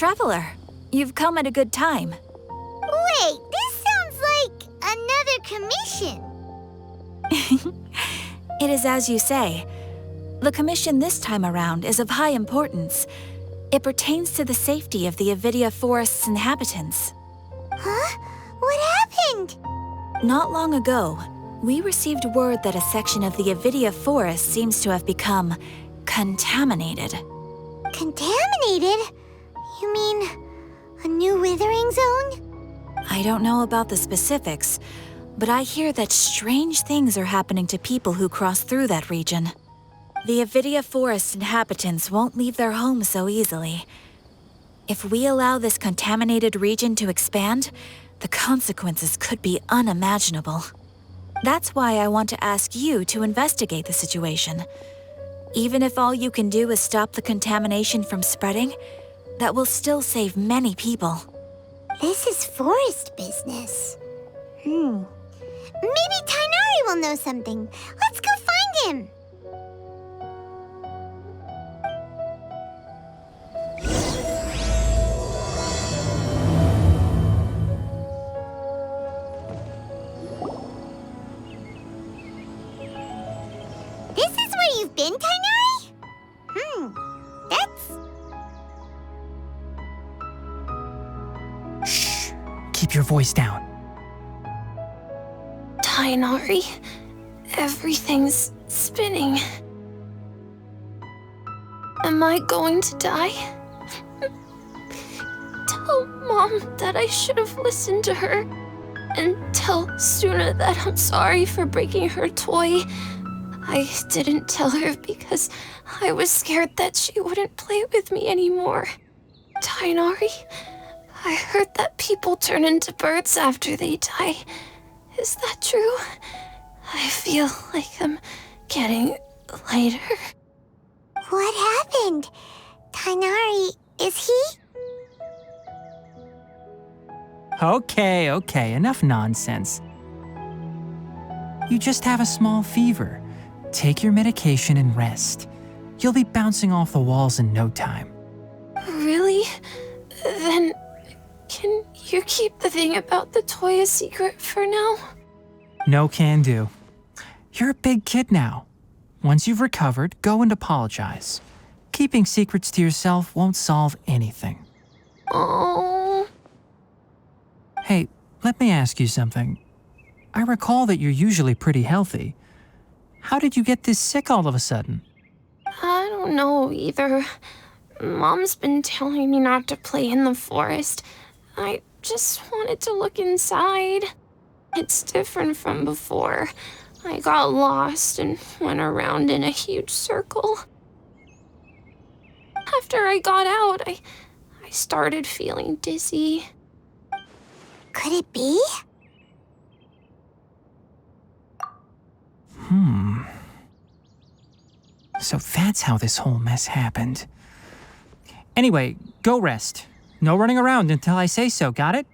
Traveler, you've come at a good time. Wait, this sounds like another commission. It is as you say. The commission this time around is of high importance. It pertains to the safety of the Avidia Forest's inhabitants. Huh? What happened? Not long ago, we received word that a section of the Avidia Forest seems to have become contaminated. Contaminated? You mean a new withering zone? I don't know about the specifics, but I hear that strange things are happening to people who cross through that region. The Avidia Forest inhabitants won't leave their homes so easily. If we allow this contaminated region to expand, the consequences could be unimaginable. That's why I want to ask you to investigate the situation. Even if all you can do is stop the contamination from spreading, that will still save many people. This is forest business. Maybe Tainari will know something. Let's go find him. This is where you've been, Tainari? That's... Shh! Keep your voice down. Tainari, everything's spinning. Am I going to die? Tell Mom that I should have listened to her. And tell Suna that I'm sorry for breaking her toy. I didn't tell her because I was scared that she wouldn't play with me anymore. Tainari, I heard that people turn into birds after they die. Is that true? I feel like I'm getting lighter. What happened? Tainari, is he? Okay, enough nonsense. You just have a small fever. Take your medication and rest. You'll be bouncing off the walls in no time. Really? Then, can you keep the thing about the toy a secret for now? No can do. You're a big kid now. Once you've recovered, go and apologize. Keeping secrets to yourself won't solve anything. Oh. Hey, let me ask you something. I recall that you're usually pretty healthy. How did you get this sick all of a sudden? I don't know either. Mom's been telling me not to play in the forest. I just wanted to look inside. It's different from before. I got lost and went around in a huge circle. After I got out, I started feeling dizzy. Could it be? So that's how this whole mess happened. Anyway, go rest. No running around until I say so, got it?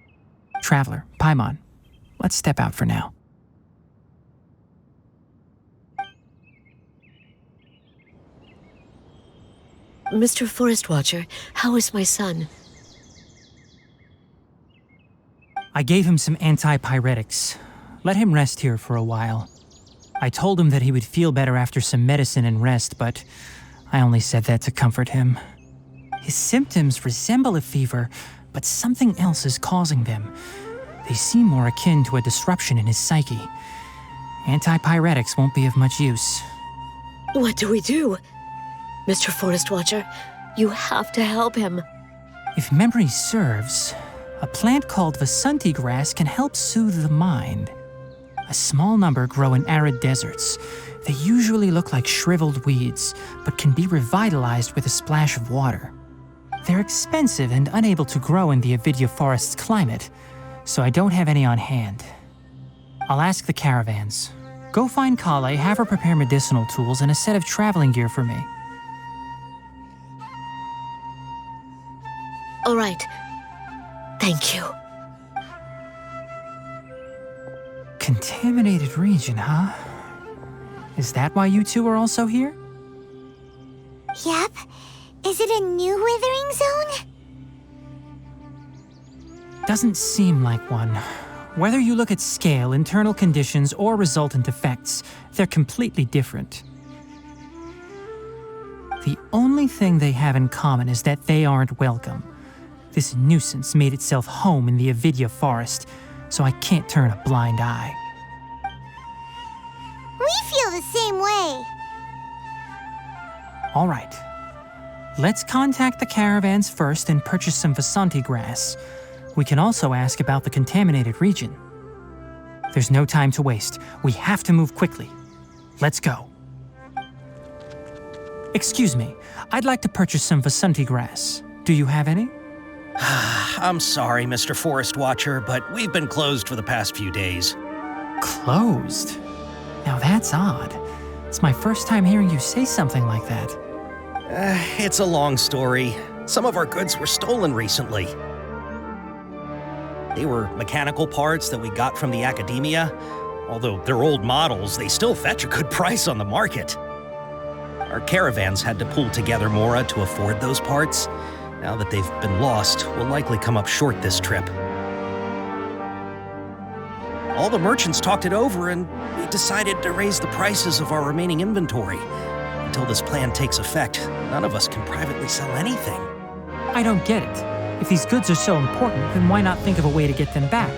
Traveler, Paimon, let's step out for now. Mr. Forest Watcher, how is my son? I gave him some antipyretics. Let him rest here for a while. I told him that he would feel better after some medicine and rest, but I only said that to comfort him. His symptoms resemble a fever, but something else is causing them. They seem more akin to a disruption in his psyche. Antipyretics won't be of much use. What do we do? Mr. Forest Watcher, you have to help him. If memory serves, a plant called Vasanti grass can help soothe the mind. A small number grow in arid deserts. They usually look like shriveled weeds, but can be revitalized with a splash of water. They're expensive and unable to grow in the Avidia Forest's climate, so I don't have any on hand. I'll ask the caravans. Go find Kale, have her prepare medicinal tools and a set of traveling gear for me. All right. Thank you. Contaminated region, huh? Is that why you two are also here? Yep. Is it a new withering zone? Doesn't seem like one. Whether you look at scale, internal conditions, or resultant effects, they're completely different. The only thing they have in common is that they aren't welcome. This nuisance made itself home in the Avidia forest, so I can't turn a blind eye. We feel the same way. All right. Let's contact the caravans first and purchase some Vasanti grass. We can also ask about the contaminated region. There's no time to waste. We have to move quickly. Let's go. Excuse me. I'd like to purchase some Vasanti grass. Do you have any? I'm sorry, Mr. Forest Watcher, but we've been closed for the past few days. Closed? Now that's odd. It's my first time hearing you say something like that. It's a long story. Some of our goods were stolen recently. They were mechanical parts that we got from the academia. Although they're old models, they still fetch a good price on the market. Our caravans had to pull together more to afford those parts. Now that they've been lost, we'll likely come up short this trip. All the merchants talked it over, and we decided to raise the prices of our remaining inventory. Until this plan takes effect, none of us can privately sell anything. I don't get it. If these goods are so important, then why not think of a way to get them back?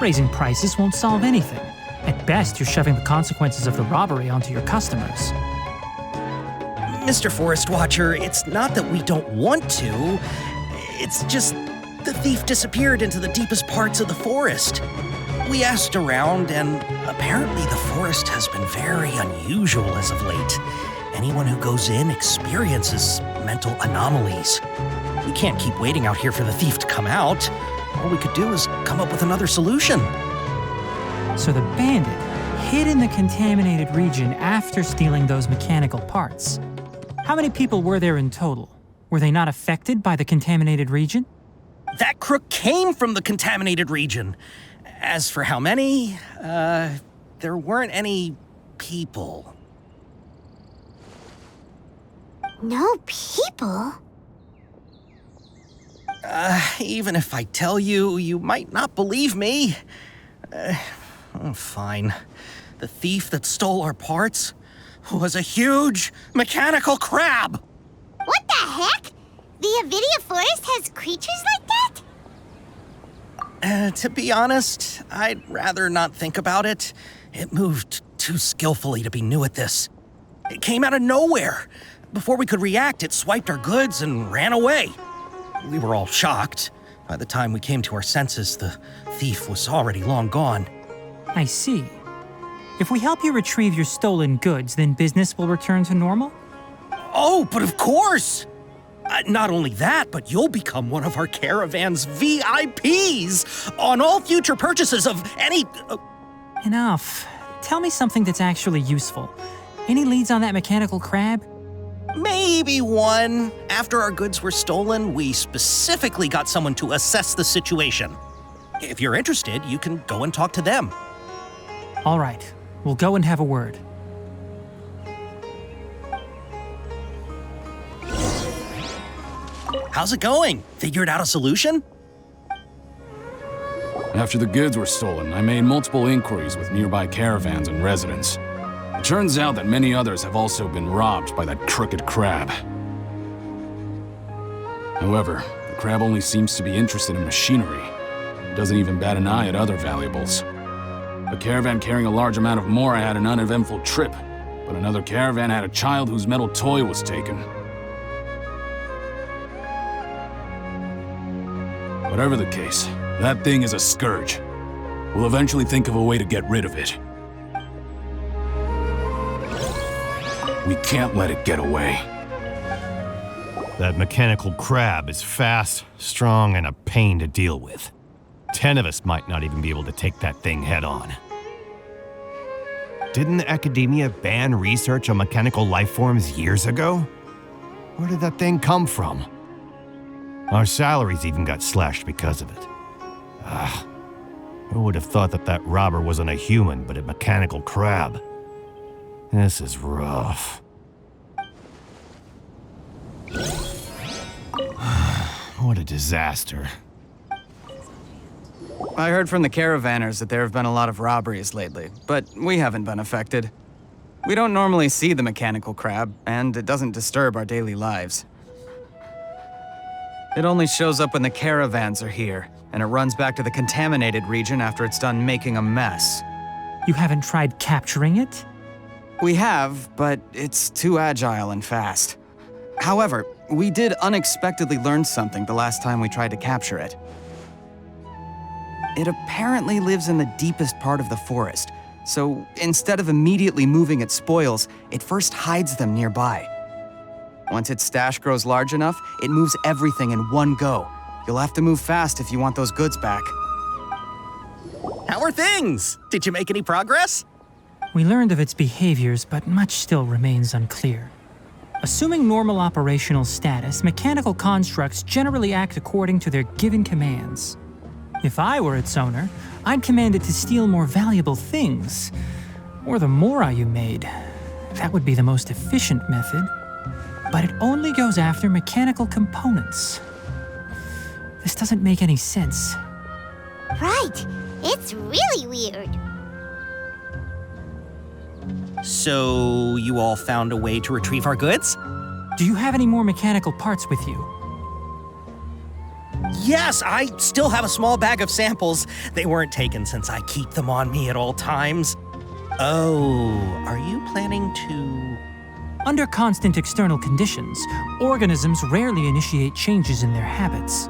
Raising prices won't solve anything. At best, you're shoving the consequences of the robbery onto your customers. Mr. Forest Watcher, it's not that we don't want to. It's just the thief disappeared into the deepest parts of the forest. We asked around, and apparently the forest has been very unusual as of late. Anyone who goes in experiences mental anomalies. We can't keep waiting out here for the thief to come out. All we could do is come up with another solution. So the bandit hid in the contaminated region after stealing those mechanical parts. How many people were there in total? Were they not affected by the contaminated region? That crook came from the contaminated region. As for how many, there weren't any people. No people? Even if I tell you, you might not believe me. Fine. The thief that stole our parts was a huge mechanical crab. What the heck? The Avidia forest has creatures like that? To be honest, I'd rather not think about it. It moved too skillfully to be new at this. It came out of nowhere. Before we could react, it swiped our goods and ran away. We were all shocked. By the time we came to our senses, the thief was already long gone. I see. If we help you retrieve your stolen goods, then business will return to normal? Oh, but of course! Not only that, but you'll become one of our caravan's VIPs on all future purchases of any... Enough. Tell me something that's actually useful. Any leads on that mechanical crab? Maybe one. After our goods were stolen, we specifically got someone to assess the situation. If you're interested, you can go and talk to them. All right. We'll go and have a word. How's it going? Figured out a solution? After the goods were stolen, I made multiple inquiries with nearby caravans and residents. It turns out that many others have also been robbed by that crooked crab. However, the crab only seems to be interested in machinery. It doesn't even bat an eye at other valuables. A caravan carrying a large amount of Mora had an uneventful trip, but another caravan had a child whose metal toy was taken. Whatever the case, that thing is a scourge. We'll eventually think of a way to get rid of it. We can't let it get away. That mechanical crab is fast, strong, and a pain to deal with. 10 of us might not even be able to take that thing head on. Didn't the academia ban research on mechanical life forms years ago? Where did that thing come from? Our salaries even got slashed because of it. Who would have thought that that robber wasn't a human, but a mechanical crab? This is rough. What a disaster. I heard from the caravanners that there have been a lot of robberies lately, but we haven't been affected. We don't normally see the mechanical crab, and it doesn't disturb our daily lives. It only shows up when the caravans are here, and it runs back to the contaminated region after it's done making a mess. You haven't tried capturing it? We have, but it's too agile and fast. However, we did unexpectedly learn something the last time we tried to capture it. It apparently lives in the deepest part of the forest, so instead of immediately moving its spoils, it first hides them nearby. Once its stash grows large enough, it moves everything in one go. You'll have to move fast if you want those goods back. How are things? Did you make any progress? We learned of its behaviors, but much still remains unclear. Assuming normal operational status, mechanical constructs generally act according to their given commands. If I were its owner, I'd command it to steal more valuable things. Or the Mora you made. That would be the most efficient method. But it only goes after mechanical components. This doesn't make any sense. Right. It's really weird. So, you all found a way to retrieve our goods? Do you have any more mechanical parts with you? Yes, I still have a small bag of samples. They weren't taken since I keep them on me at all times. Oh, are you planning to... Under constant external conditions, organisms rarely initiate changes in their habits.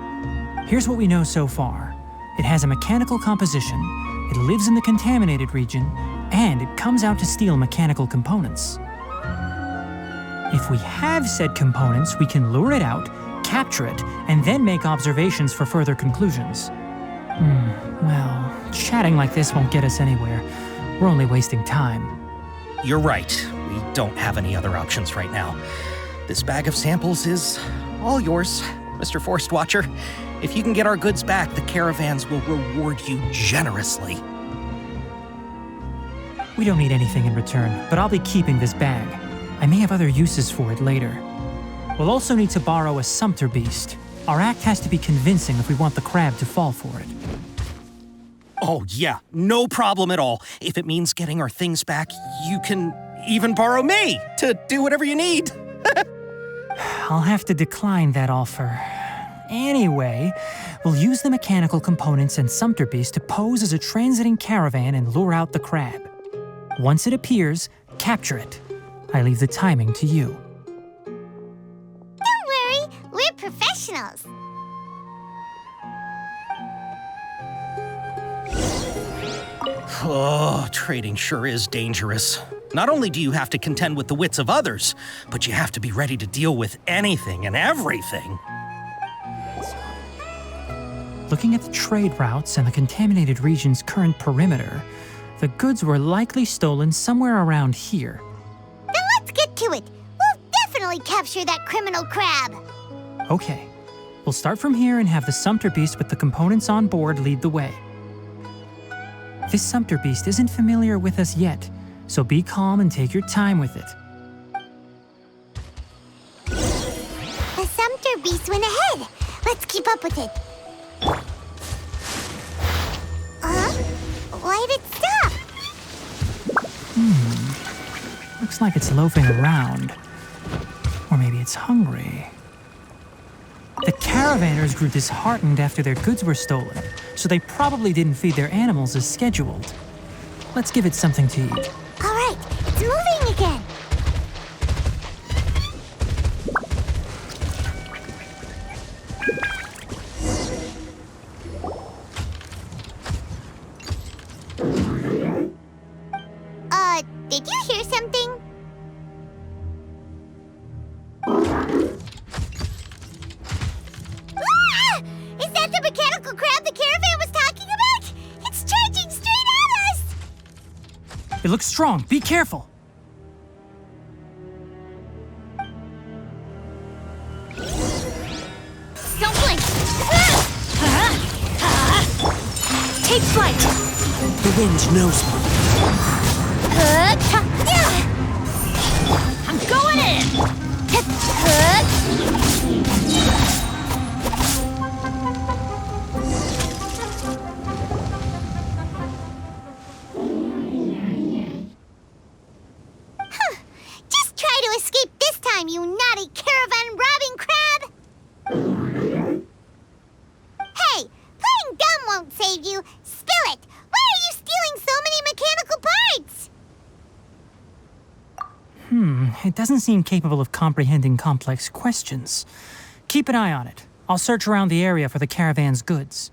Here's what we know so far. It has a mechanical composition, it lives in the contaminated region, and it comes out to steal mechanical components. If we have said components, we can lure it out, capture it, and then make observations for further conclusions. Well, chatting like this won't get us anywhere. We're only wasting time. You're right. We don't have any other options right now. This bag of samples is all yours, Mr. Forest Watcher. If you can get our goods back, the caravans will reward you generously. We don't need anything in return, but I'll be keeping this bag. I may have other uses for it later. We'll also need to borrow a sumpter beast. Our act has to be convincing if we want the crab to fall for it. Oh yeah, no problem at all. If it means getting our things back, you can even borrow me to do whatever you need. I'll have to decline that offer. Anyway, we'll use the mechanical components and sumpter beast to pose as a transiting caravan and lure out the crab. Once it appears, capture it. I leave the timing to you. Don't worry, we're professionals. Oh, trading sure is dangerous. Not only do you have to contend with the wits of others, but you have to be ready to deal with anything and everything. Looking at the trade routes and the contaminated region's current perimeter, the goods were likely stolen somewhere around here. Then let's get to it. We'll definitely capture that criminal crab. Okay, we'll start from here and have the sumpter beast with the components on board lead the way. This sumpter beast isn't familiar with us yet, so be calm and take your time with it. The sumpter beast went ahead. Let's keep up with it. Why'd it stop? Looks like it's loafing around. Or maybe it's hungry. The caravanners grew disheartened after their goods were stolen, so they probably didn't feed their animals as scheduled. Let's give it something to eat. All right, it's moving again. Did you hear something? Ah! Is that the mechanical crab the caravan was talking about? It's charging straight at us! It looks strong. Be careful. Don't blink! Take flight! The wind knows me. I'm going in! time, you naughty caravan robbing crab! Hey, playing dumb won't save you. Spill it! Why are you stealing so many mechanical parts? It doesn't seem capable of comprehending complex questions. Keep an eye on it. I'll search around the area for the caravan's goods.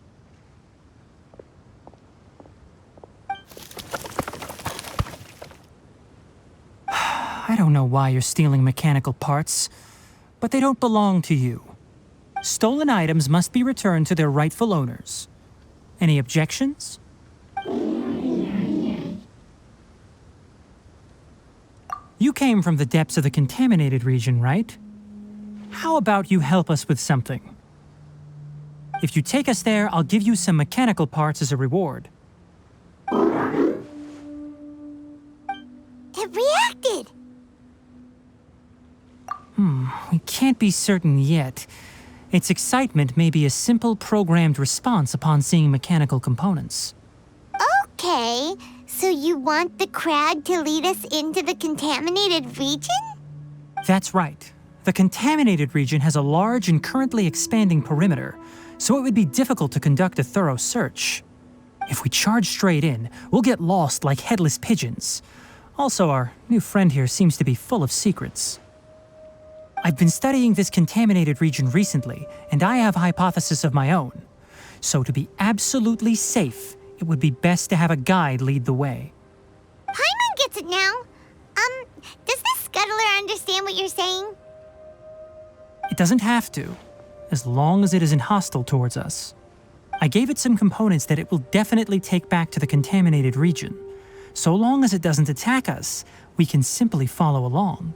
I don't know why you're stealing mechanical parts, but they don't belong to you. Stolen items must be returned to their rightful owners. Any objections? You came from the depths of the contaminated region, right? How about you help us with something? If you take us there, I'll give you some mechanical parts as a reward. It reacted! We can't be certain yet. Its excitement may be a simple programmed response upon seeing mechanical components. Okay, so you want the crab to lead us into the contaminated region? That's right. The contaminated region has a large and currently expanding perimeter, so it would be difficult to conduct a thorough search. If we charge straight in, we'll get lost like headless pigeons. Also, our new friend here seems to be full of secrets. I've been studying this contaminated region recently, and I have a hypothesis of my own. So to be absolutely safe, it would be best to have a guide lead the way. Paimon gets it now. Does the scuttler understand what you're saying? It doesn't have to, as long as it isn't hostile towards us. I gave it some components that it will definitely take back to the contaminated region. So long as it doesn't attack us, we can simply follow along.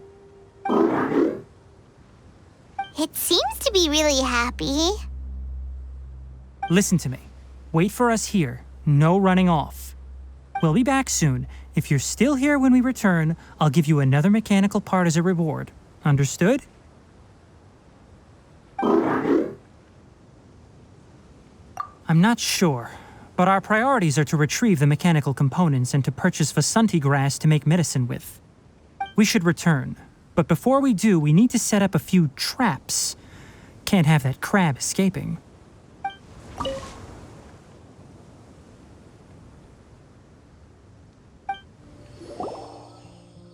It seems to be really happy. Listen to me. Wait for us here. No running off. We'll be back soon. If you're still here when we return, I'll give you another mechanical part as a reward. Understood? I'm not sure, but our priorities are to retrieve the mechanical components and to purchase Vasanti grass to make medicine with. We should return, but before we do, we need to set up a few traps. Can't have that crab escaping.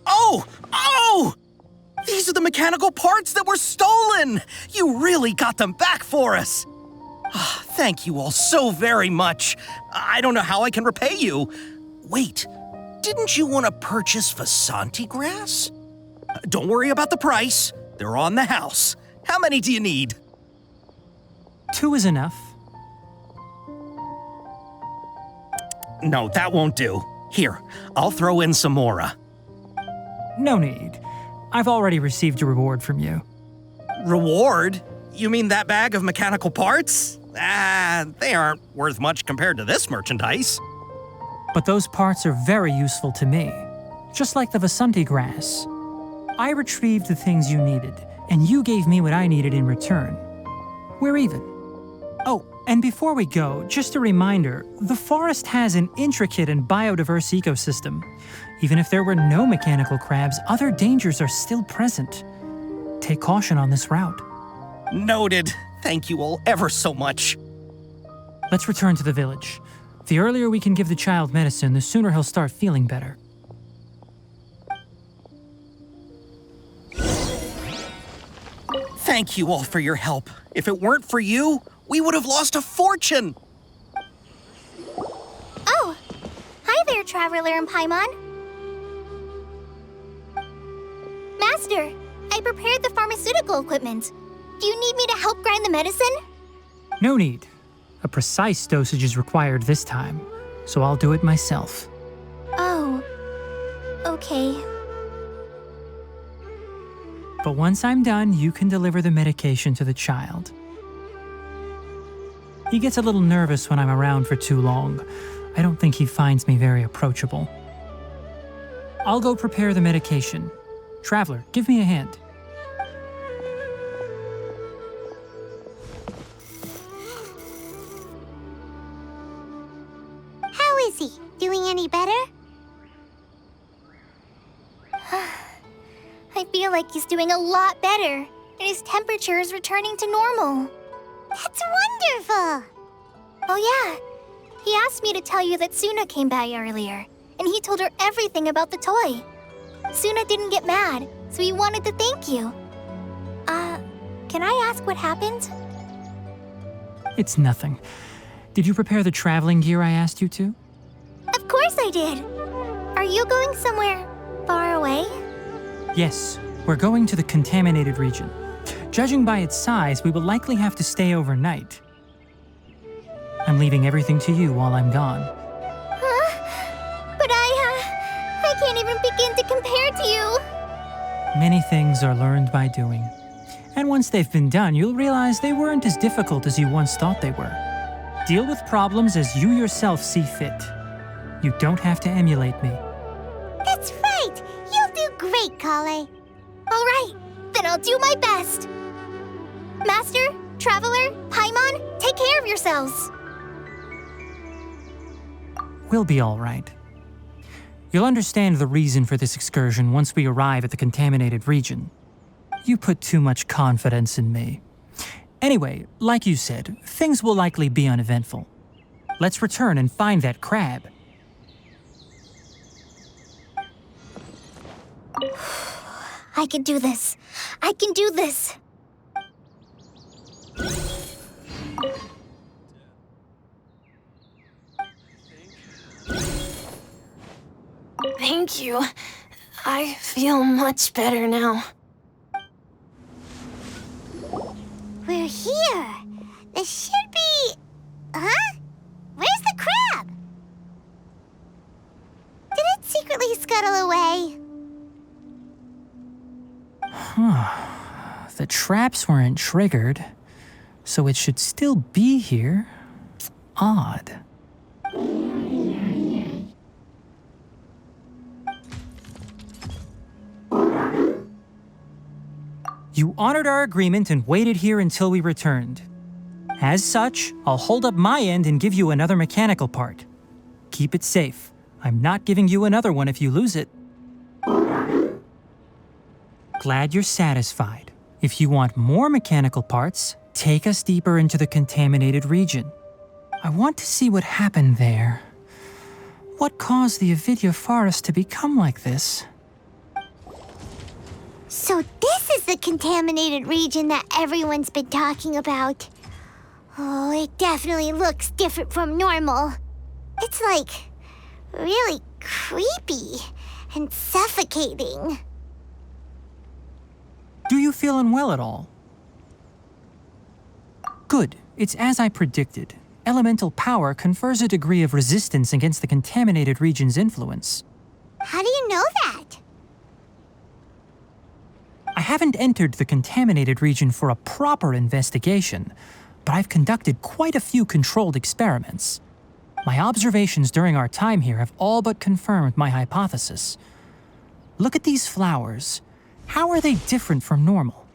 Oh! These are the mechanical parts that were stolen! You really got them back for us! Thank you all so very much. I don't know how I can repay you. Wait, didn't you want to purchase Vasanti grass? Don't worry about the price. They're on the house. How many do you need? 2 is enough. No, that won't do. Here, I'll throw in some more. No need. I've already received a reward from you. Reward? You mean that bag of mechanical parts? They aren't worth much compared to this merchandise. But those parts are very useful to me. Just like the Vasanti grass. I retrieved the things you needed, and you gave me what I needed in return. We're even. Oh, and before we go, just a reminder, the forest has an intricate and biodiverse ecosystem. Even if there were no mechanical crabs, other dangers are still present. Take caution on this route. Noted. Thank you all ever so much. Let's return to the village. The earlier we can give the child medicine, the sooner he'll start feeling better. Thank you all for your help. If it weren't for you, we would have lost a fortune. Oh, hi there, Traveler and Paimon. Master, I prepared the pharmaceutical equipment. Do you need me to help grind the medicine? No need. A precise dosage is required this time, so I'll do it myself. Oh, okay. But once I'm done, you can deliver the medication to the child. He gets a little nervous when I'm around for too long. I don't think he finds me very approachable. I'll go prepare the medication. Traveler, give me a hand. How is he? Doing any better? I I feel like he's doing a lot better, and his temperature is returning to normal. That's wonderful! Oh yeah, he asked me to tell you that Suna came by earlier, and he told her everything about the toy. Suna didn't get mad, so he wanted to thank you. Can I ask what happened? It's nothing. Did you prepare the traveling gear I asked you to? Of course I did. Are you going somewhere far away? Yes, we're going to the contaminated region. Judging by its size, we will likely have to stay overnight. I'm leaving everything to you while I'm gone. Huh? But I can't even begin to compare to you. Many things are learned by doing. And once they've been done, you'll realize they weren't as difficult as you once thought they were. Deal with problems as you yourself see fit. You don't have to emulate me. That's right. You'll do great, Kale. All right, then I'll do my best. Master, Traveler, Paimon, take care of yourselves. We'll be all right. You'll understand the reason for this excursion once we arrive at the contaminated region. You put too much confidence in me. Anyway, like you said, things will likely be uneventful. Let's return and find that crab. I can do this. I can do this. Thank you. I feel much better now. We're here. This should be... Huh? Where's the crab? Did it secretly scuttle away? The traps weren't triggered, so it should still be here. Odd. You honored our agreement and waited here until we returned. As such, I'll hold up my end and give you another mechanical part. Keep it safe. I'm not giving you another one if you lose it. Glad you're satisfied. If you want more mechanical parts, take us deeper into the contaminated region. I want to see what happened there. What caused the Avidya forest to become like this? So this is the contaminated region that everyone's been talking about. Oh, it definitely looks different from normal. It's like really creepy and suffocating. Do you feel unwell at all? Good. It's as I predicted. Elemental power confers a degree of resistance against the contaminated region's influence. How do you know that? I haven't entered the contaminated region for a proper investigation, but I've conducted quite a few controlled experiments. My observations during our time here have all but confirmed my hypothesis. Look at these flowers. How are they different from normal?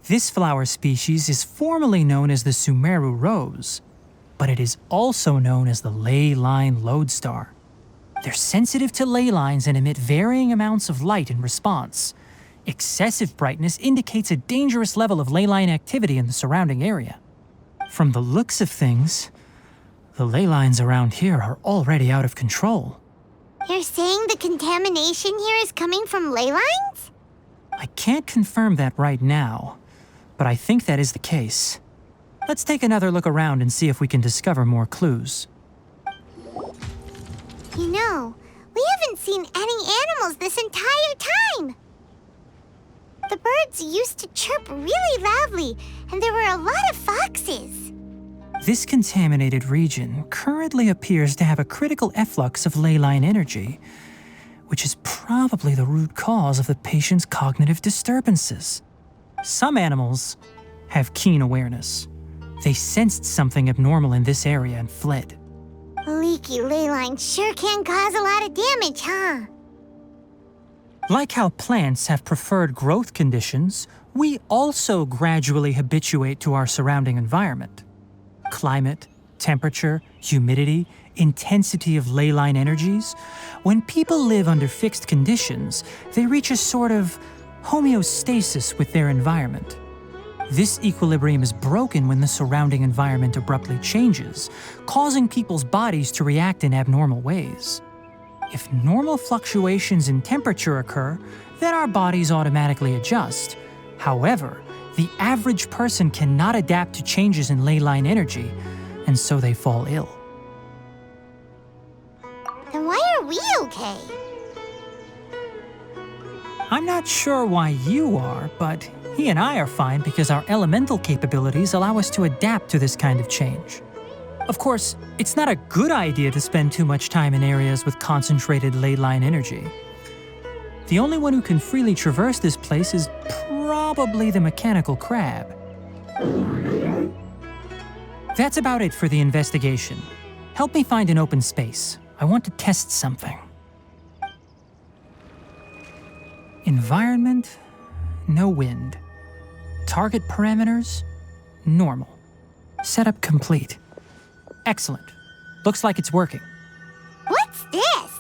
This flower species is formally known as the Sumeru rose, but it is also known as the ley line lodestar. They're sensitive to ley lines and emit varying amounts of light in response. Excessive brightness indicates a dangerous level of ley line activity in the surrounding area. From the looks of things, the ley lines around here are already out of control. You're saying the contamination here is coming from ley lines? I can't confirm that right now, but I think that is the case. Let's take another look around and see if we can discover more clues. You know, we haven't seen any animals this entire time. The birds used to chirp really loudly, and there were a lot of foxes. This contaminated region currently appears to have a critical efflux of ley line energy, which is probably the root cause of the patient's cognitive disturbances. Some animals have keen awareness. They sensed something abnormal in this area and fled. Leaky ley lines sure can cause a lot of damage, huh? Like how plants have preferred growth conditions, we also gradually habituate to our surrounding environment. Climate, temperature, humidity, intensity of ley line energies, when people live under fixed conditions, they reach a sort of homeostasis with their environment. This equilibrium is broken when the surrounding environment abruptly changes, causing people's bodies to react in abnormal ways. If normal fluctuations in temperature occur, then our bodies automatically adjust. However, the average person cannot adapt to changes in ley line energy, and so they fall ill. Then why are we okay? I'm not sure why you are, but he and I are fine because our elemental capabilities allow us to adapt to this kind of change. Of course, it's not a good idea to spend too much time in areas with concentrated ley line energy. The only one who can freely traverse this place is probably the mechanical crab. That's about it for the investigation. Help me find an open space. I want to test something. Environment, no wind. Target parameters, normal. Setup complete. Excellent. Looks like it's working. What's this?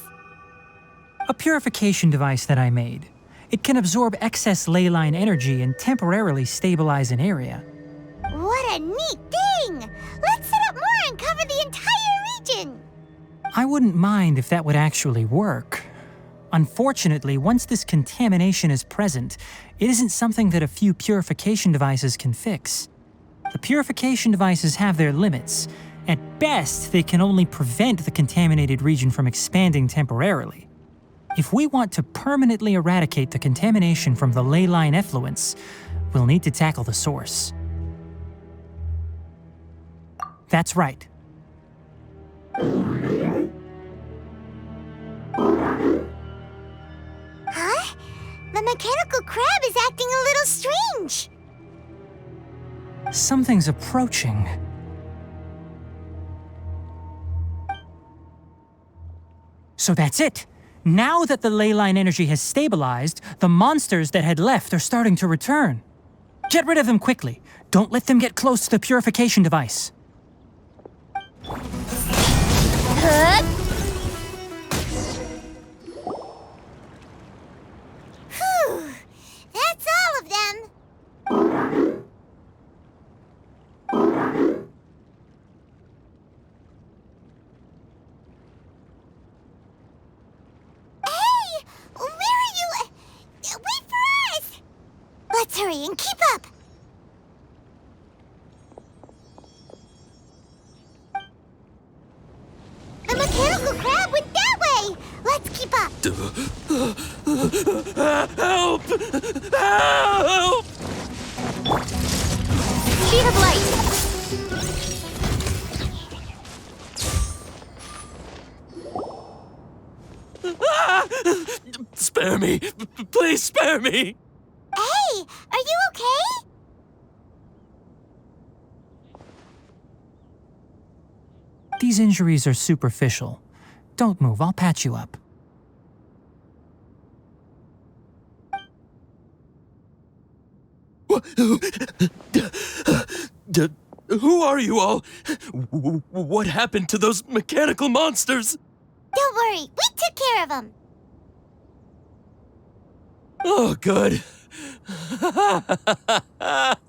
A purification device that I made. It can absorb excess ley line energy and temporarily stabilize an area. What a neat thing! Let's set up more and cover the entire region! I wouldn't mind if that would actually work. Unfortunately, once this contamination is present, it isn't something that a few purification devices can fix. The purification devices have their limits. At best, they can only prevent the contaminated region from expanding temporarily. If we want to permanently eradicate the contamination from the ley line effluents, we'll need to tackle the source. That's right. Huh? The mechanical crab is acting a little strange. Something's approaching. So that's it. Now that the ley line energy has stabilized, the monsters that had left are starting to return. Get rid of them quickly. Don't let them get close to the purification device. Huh? Whew. That's all of them. Hey! Where are you? Wait for us! Let's hurry and keep up! The mechanical crab went that way! Let's keep up! Help! Help! Speed of light! Spare me! Please spare me! Hey! Are you okay? These injuries are superficial. Don't move, I'll patch you up. Who are you all? What happened to those mechanical monsters? Don't worry, we took care of them. Oh, good.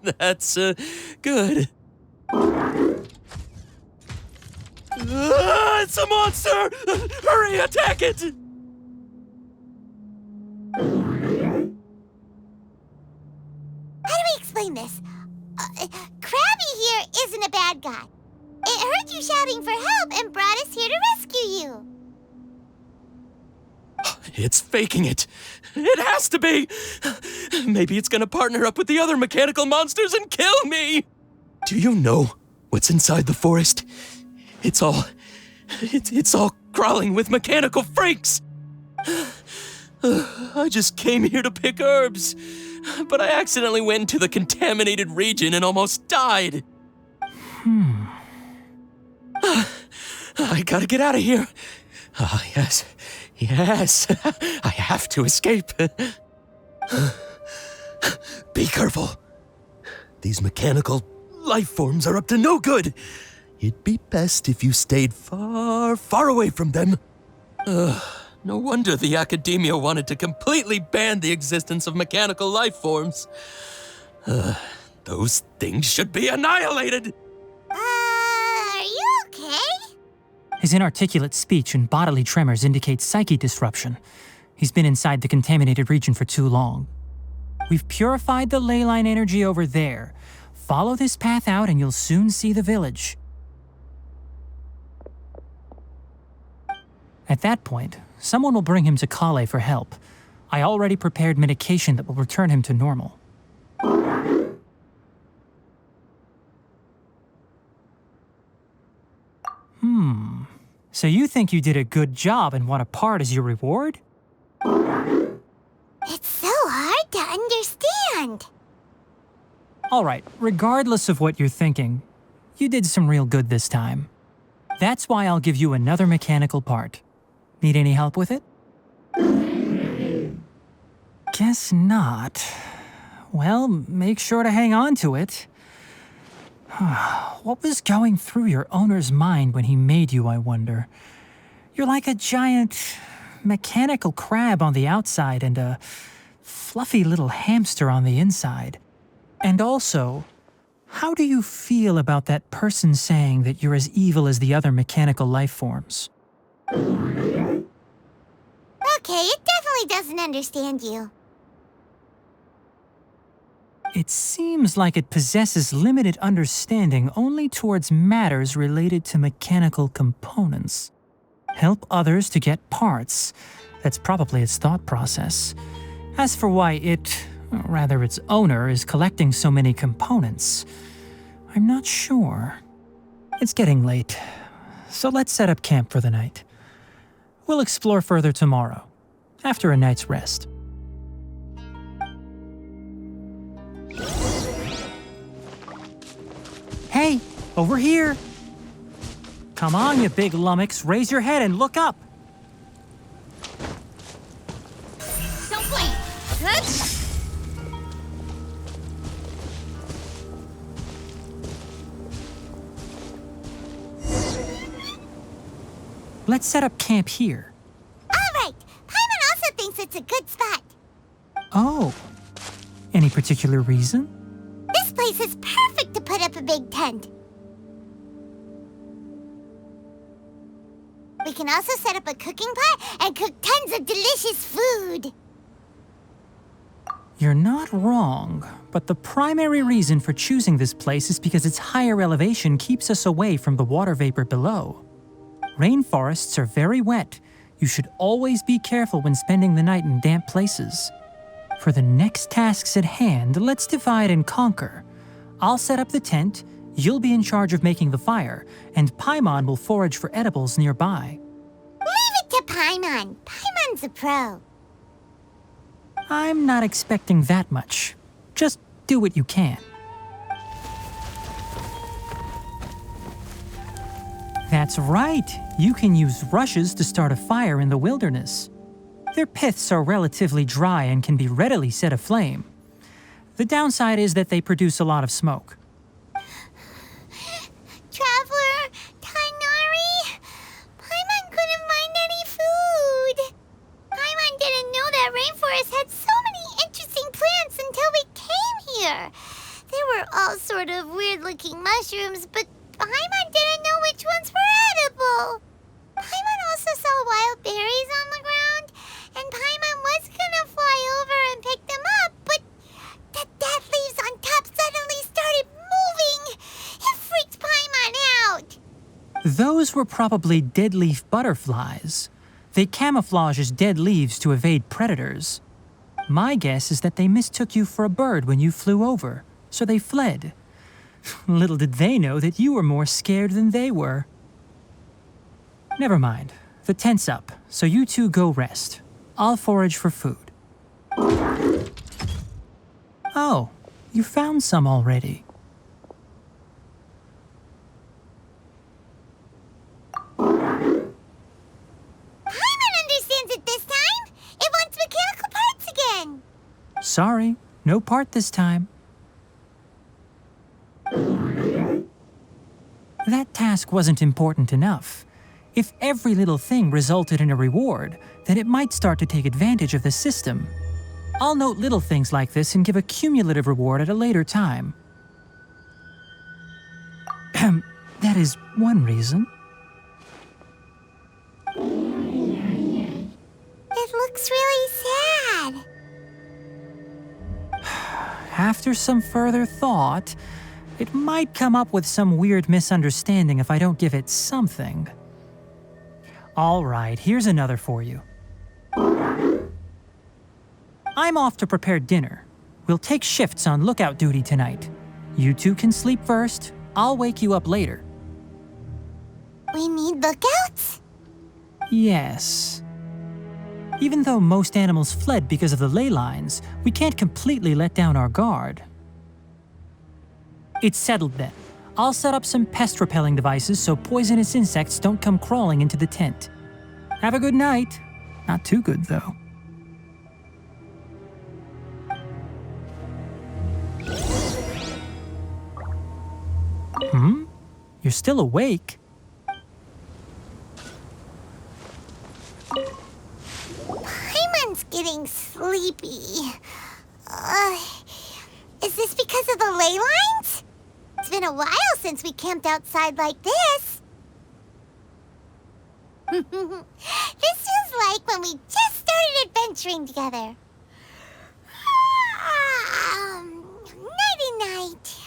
That's good. It's a monster! Hurry, attack it! How do we explain this? Krabby here isn't a bad guy. It heard you shouting for help and brought us here to rescue you. It's faking it. It has to be. Maybe it's gonna partner up with the other mechanical monsters and kill me. Do you know what's inside the forest? It's all crawling with mechanical freaks. I just came here to pick herbs, but I accidentally went into the contaminated region and almost died. I gotta get out of here. Yes. I have to escape. Be careful. These mechanical life forms are up to no good. It'd be best if you stayed far, far away from them. No wonder the Academia wanted to completely ban the existence of mechanical life forms. Those things should be annihilated! Are you okay? His inarticulate speech and bodily tremors indicate psyche disruption. He's been inside the contaminated region for too long. We've purified the ley line energy over there. Follow this path out and you'll soon see the village. At that point, someone will bring him to Kale for help. I already prepared medication that will return him to normal. So you think you did a good job and want a part as your reward? It's so hard to understand. All right, regardless of what you're thinking, you did some real good this time. That's why I'll give you another mechanical part. Need any help with it? Guess not. Well, make sure to hang on to it. What was going through your owner's mind when he made you, I wonder? You're like a giant mechanical crab on the outside and a fluffy little hamster on the inside. And also, how do you feel about that person saying that you're as evil as the other mechanical life forms? Okay, it definitely doesn't understand you. It seems like it possesses limited understanding only towards matters related to mechanical components. Help others to get parts. That's probably its thought process. As for why it, or rather its owner, is collecting so many components, I'm not sure. It's getting late, so let's set up camp for the night. We'll explore further tomorrow, after a night's rest. Hey, over here! Come on, you big lummox, raise your head and look up! Don't blink! Good? Let's set up camp here. All right, Paimon also thinks it's a good spot. Oh, any particular reason? This place is perfect to put up a big tent. We can also set up a cooking pot and cook tons of delicious food. You're not wrong, but the primary reason for choosing this place is because its higher elevation keeps us away from the water vapor below. Rainforests are very wet. You should always be careful when spending the night in damp places. For the next tasks at hand, let's divide and conquer. I'll set up the tent, you'll be in charge of making the fire, and Paimon will forage for edibles nearby. Leave it to Paimon. Paimon's a pro. I'm not expecting that much. Just do what you can. That's right. You can use rushes to start a fire in the wilderness. Their piths are relatively dry and can be readily set aflame. The downside is that they produce a lot of smoke. Traveler, Tainari, Paimon couldn't find any food. Paimon didn't know that rainforest had so many interesting plants until we came here. They were all sort of weird-looking mushrooms, but Paimon didn't know which ones were edible. Paimon also saw wild berries on the ground, and Paimon was gonna fly over and pick them up, but the dead leaves on top suddenly started moving. It freaked Paimon out. Those were probably dead leaf butterflies. They camouflage as dead leaves to evade predators. My guess is that they mistook you for a bird when you flew over, so they fled. Little did they know that you were more scared than they were. Never mind. The tent's up, so you two go rest. I'll forage for food. Oh, you found some already. Paimon understands it this time. It wants mechanical parts again. Sorry, no part this time. That task wasn't important enough. If every little thing resulted in a reward, then it might start to take advantage of the system. I'll note little things like this and give a cumulative reward at a later time. That is one reason. It looks really sad. After some further thought, it might come up with some weird misunderstanding if I don't give it something. All right, here's another for you. I'm off to prepare dinner. We'll take shifts on lookout duty tonight. You two can sleep first. I'll wake you up later. We need lookouts? Yes. Even though most animals fled because of the ley lines, we can't completely let down our guard. It's settled then. I'll set up some pest-repelling devices so poisonous insects don't come crawling into the tent. Have a good night. Not too good, though. You're still awake? Paimon's getting sleepy. Is this because of the ley lines? It's been a while since we camped outside like this. This is like when we just started adventuring together. Nighty-night.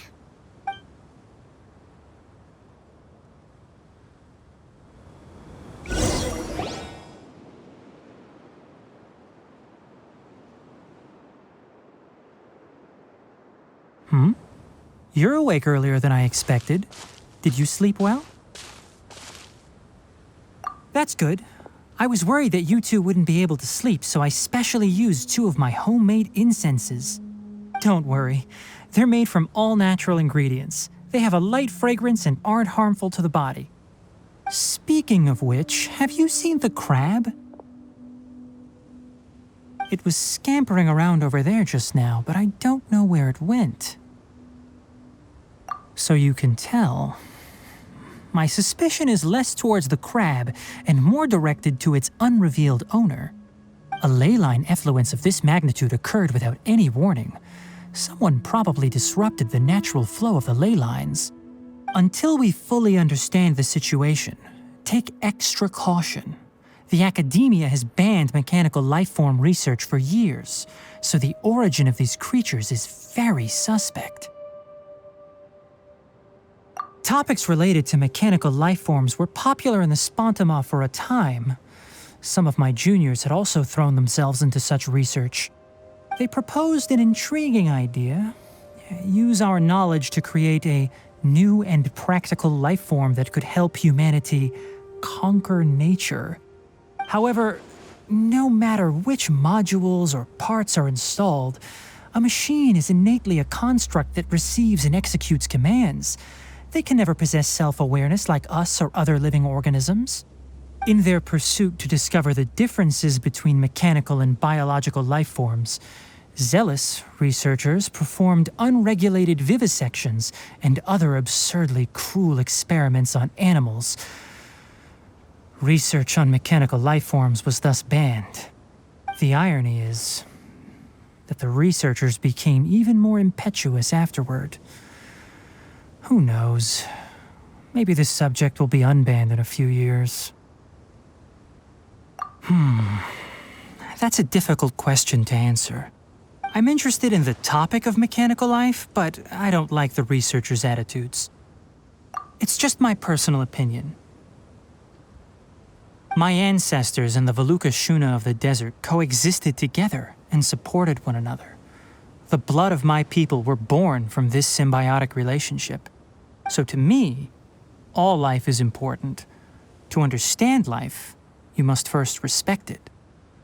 You're awake earlier than I expected. Did you sleep well? That's good. I was worried that you two wouldn't be able to sleep, so I specially used 2 of my homemade incenses. Don't worry. They're made from all natural ingredients. They have a light fragrance and aren't harmful to the body. Speaking of which, have you seen the crab? It was scampering around over there just now, but I don't know where it went. So you can tell. My suspicion is less towards the crab and more directed to its unrevealed owner. A ley line effluence of this magnitude occurred without any warning. Someone probably disrupted the natural flow of the ley lines. Until we fully understand the situation, take extra caution. The academia has banned mechanical lifeform research for years, so the origin of these creatures is very suspect. Topics related to mechanical lifeforms were popular in the Spontama for a time. Some of my juniors had also thrown themselves into such research. They proposed an intriguing idea: use our knowledge to create a new and practical lifeform that could help humanity conquer nature. However, no matter which modules or parts are installed, a machine is innately a construct that receives and executes commands. They can never possess self-awareness like us or other living organisms. In their pursuit to discover the differences between mechanical and biological lifeforms, zealous researchers performed unregulated vivisections and other absurdly cruel experiments on animals. Research on mechanical lifeforms was thus banned. The irony is that the researchers became even more impetuous afterward. Who knows? Maybe this subject will be unbanned in a few years. That's a difficult question to answer. I'm interested in the topic of mechanical life, but I don't like the researchers' attitudes. It's just my personal opinion. My ancestors and the Vulpes of the desert coexisted together and supported one another. The blood of my people were born from this symbiotic relationship. So to me, all life is important. To understand life, you must first respect it.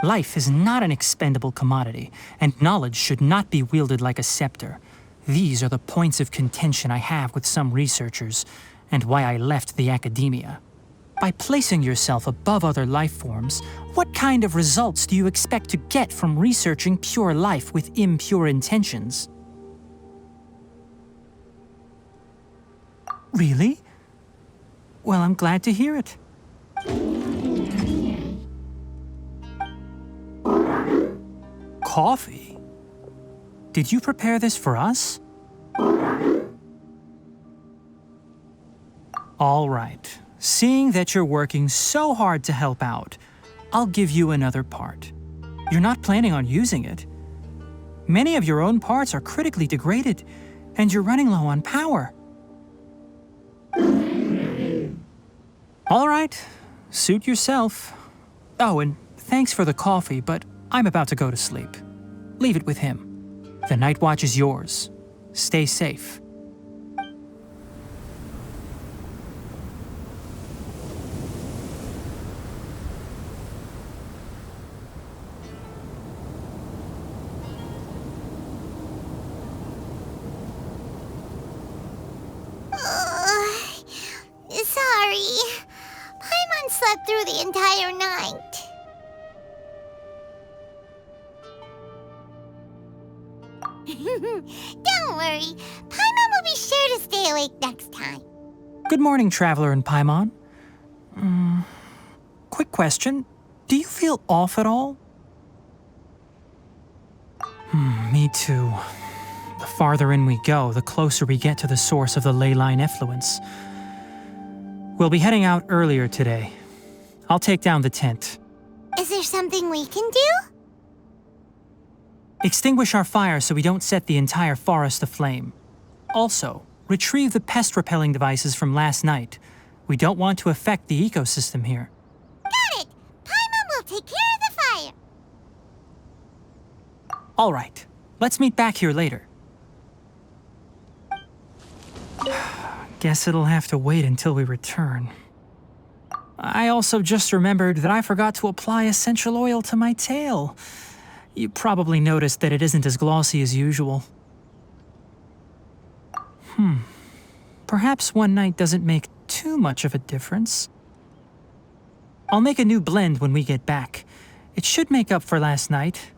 Life is not an expendable commodity, and knowledge should not be wielded like a scepter. These are the points of contention I have with some researchers, and why I left the academia. By placing yourself above other life forms, what kind of results do you expect to get from researching pure life with impure intentions? Really? Well, I'm glad to hear it. Coffee? Did you prepare this for us? All right. Seeing that you're working so hard to help out, I'll give you another part. You're not planning on using it. Many of your own parts are critically degraded, and you're running low on power. All right, suit yourself. Oh, and thanks for the coffee, but I'm about to go to sleep. Leave it with him. The night watch is yours. Stay safe. Sorry. Paimon slept through the entire night. Don't worry. Paimon will be sure to stay awake next time. Good morning, Traveler and Paimon. Quick question. Do you feel off at all? Me too. The farther in we go, the closer we get to the source of the ley line effluence. We'll be heading out earlier today. I'll take down the tent. Is there something we can do? Extinguish our fire so we don't set the entire forest aflame. Also, retrieve the pest-repelling devices from last night. We don't want to affect the ecosystem here. Got it! Paimon will take care of the fire. All right. Let's meet back here later. Guess it'll have to wait until we return. I also just remembered that I forgot to apply essential oil to my tail. You probably noticed that it isn't as glossy as usual. Perhaps one night doesn't make too much of a difference. I'll make a new blend when we get back. It should make up for last night.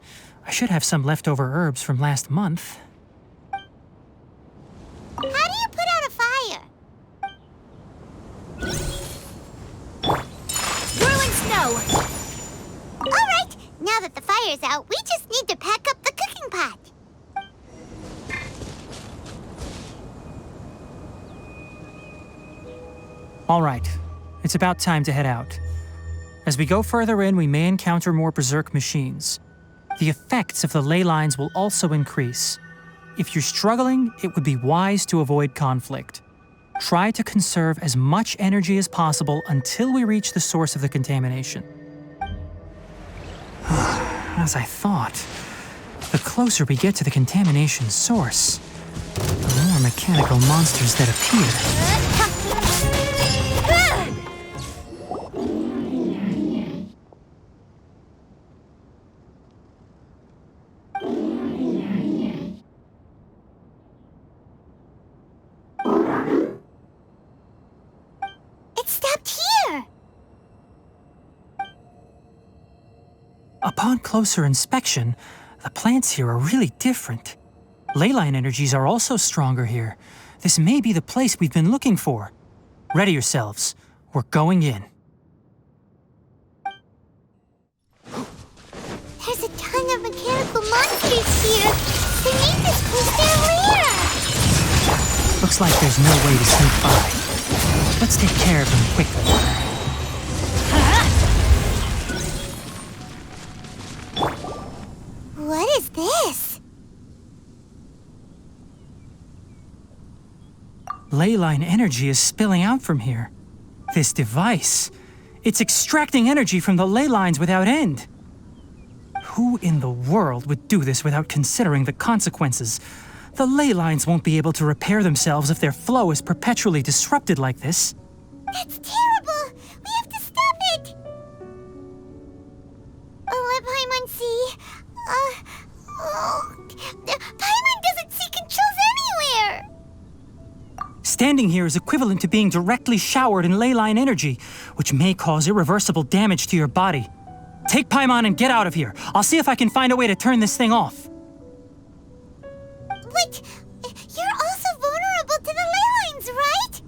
I should have some leftover herbs from last month. How do you put out a fire? Whirling snow! All right, now that the fire's out, we just need to pack up the cooking pot. All right, it's about time to head out. As we go further in, we may encounter more berserk machines. The effects of the ley lines will also increase. If you're struggling, it would be wise to avoid conflict. Try to conserve as much energy as possible until we reach the source of the contamination. As I thought, the closer we get to the contamination source, the more mechanical monsters that appear. It stopped here. Upon closer inspection, the plants here are really different. Ley line energies are also stronger here. This may be the place we've been looking for. Ready yourselves. We're going in. There's a ton of mechanical monsters here. They made this place their lair. Looks like there's no way to sneak by. Let's take care of them quickly. What is this? Ley line energy is spilling out from here. This device, it's extracting energy from the ley lines without end. Who in the world would do this without considering the consequences? The ley lines won't be able to repair themselves if their flow is perpetually disrupted like this. That's terrible. We have to stop it. Let Paimon see. Paimon doesn't see controls anywhere. Standing here is equivalent to being directly showered in ley line energy, which may cause irreversible damage to your body. Take Paimon and get out of here. I'll see if I can find a way to turn this thing off. But you're also vulnerable to the ley lines, right?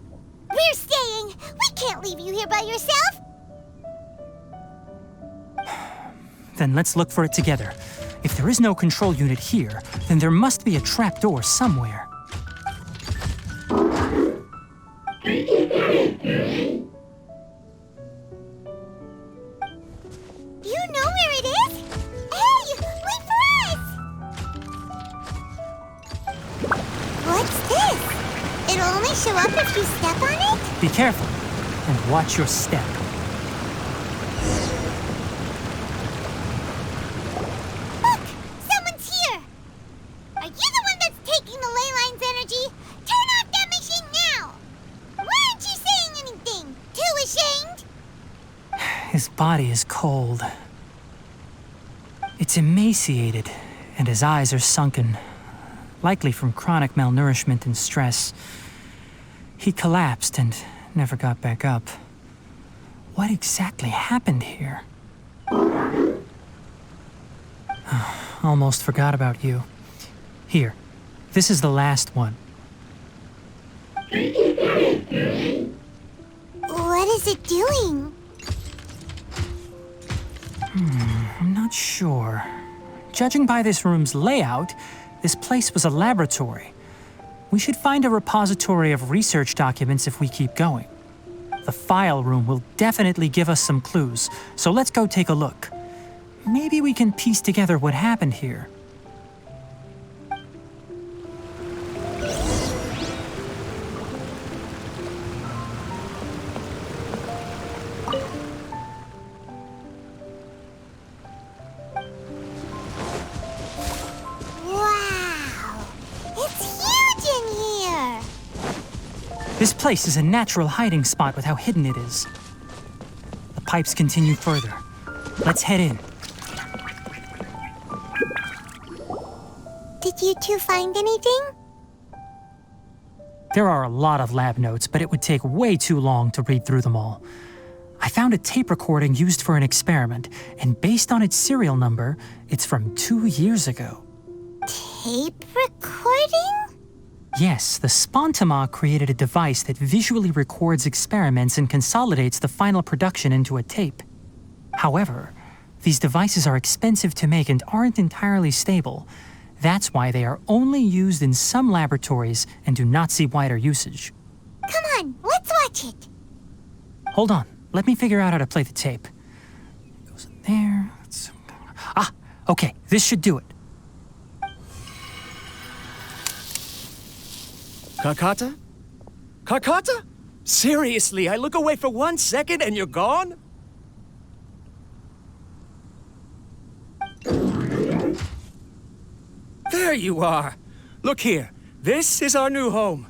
We're staying. We can't Then let's look for it together. If there is no control unit here, then there must be a trapdoor somewhere. You know where it is? Hey, wait for us! What's this? It'll only show up if you step on it? Be careful and watch your step. Look! Someone's here! Are you the one that's taking the ley line's energy? Turn off that machine now! Why aren't you saying anything? Too ashamed? His body is cold. It's emaciated, and his eyes are sunken, likely from chronic malnourishment and stress. He collapsed and never got back up. What exactly happened here? Almost forgot about you. Here, this is the last one. What is it doing? I'm not sure. Judging by this room's layout, this place was a laboratory. We should find a repository of research documents if we keep going. The file room will definitely give us some clues, so let's go take a look. Maybe we can piece together what happened here. Wow! It's huge in here! This place is a natural hiding spot with how hidden it is. The pipes continue further. Let's head in. Did you two find anything? There are a lot of lab notes, but it would take way too long to read through them all. I found a tape recording used for an experiment, and based on its serial number, it's from 2 years ago. Tape recording? Yes, the Spontama created a device that visually records experiments and consolidates the final production into a tape. However, these devices are expensive to make and aren't entirely stable. That's why they are only used in some laboratories and do not see wider usage. Come on, let's watch it. Hold on, let me figure out how to play the tape. It goes in there. Okay, this should do it. Kakata? Kakata? Seriously, I look away for 1 second and you're gone? There you are. Look here. This is our new home.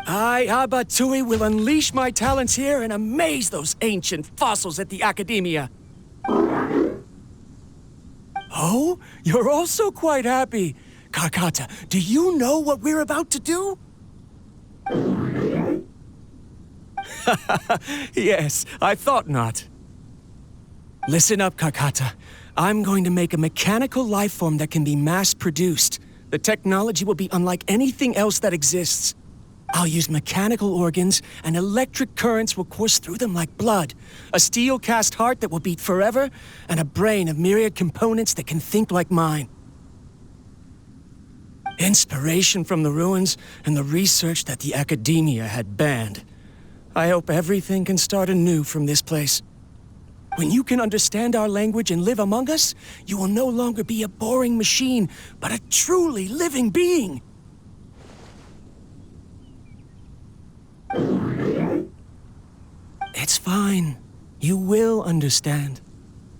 I, Abatui, will unleash my talents here and amaze those ancient fossils at the Academia. Oh, you're also quite happy. Kakata, do you know what we're about to do? Yes, I thought not. Listen up, Kakata. I'm going to make a mechanical life form that can be mass-produced. The technology will be unlike anything else that exists. I'll use mechanical organs, and electric currents will course through them like blood. A steel-cast heart that will beat forever, and a brain of myriad components that can think like mine. Inspiration from the ruins and the research that the Academia had banned. I hope everything can start anew from this place. When you can understand our language and live among us, you will no longer be a boring machine, but a truly living being. It's fine. You will understand.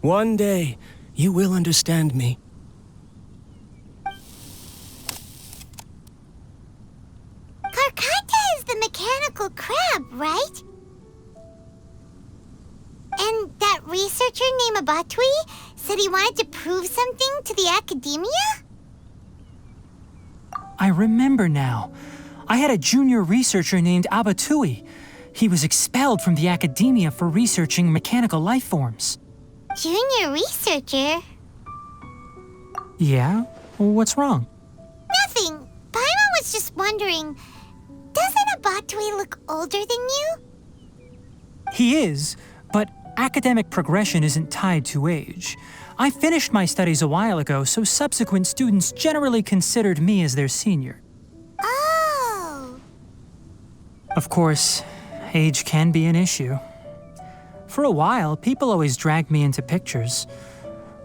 One day, you will understand me. Karkata is the mechanical crab, right? And that researcher named Abatui said he wanted to prove something to the Academia? I remember now. I had a junior researcher named Abatui. He was expelled from the Academia for researching mechanical life forms. Junior researcher? Yeah? What's wrong? Nothing. Paimon was just wondering, doesn't Abatui look older than you? He is, but academic progression isn't tied to age. I finished my studies a while ago, so subsequent students generally considered me as their senior. Oh. Of course, age can be an issue. For a while, people always dragged me into pictures.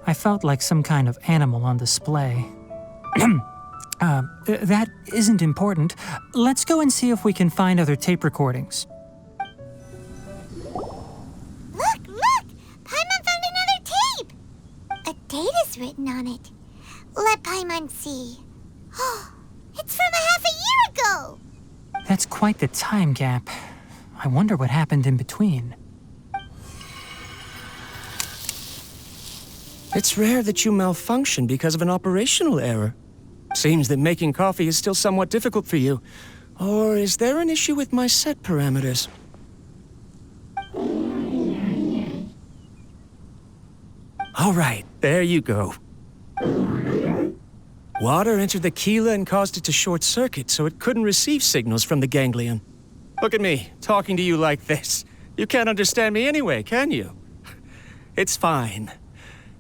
I felt like some kind of animal on display. That isn't important. Let's go and see if we can find other tape recordings. Look! Paimon found another tape! A date is written on it. Let Paimon see. Oh, it's from a half a year ago! That's quite the time gap. I wonder what happened in between. It's rare that you malfunction because of an operational error. Seems that making coffee is still somewhat difficult for you. Or is there an issue with my set parameters? All right, there you go. Water entered the chela and caused it to short circuit, so it couldn't receive signals from the ganglion. Look at me, talking to you like this. You can't understand me anyway, can you? It's fine.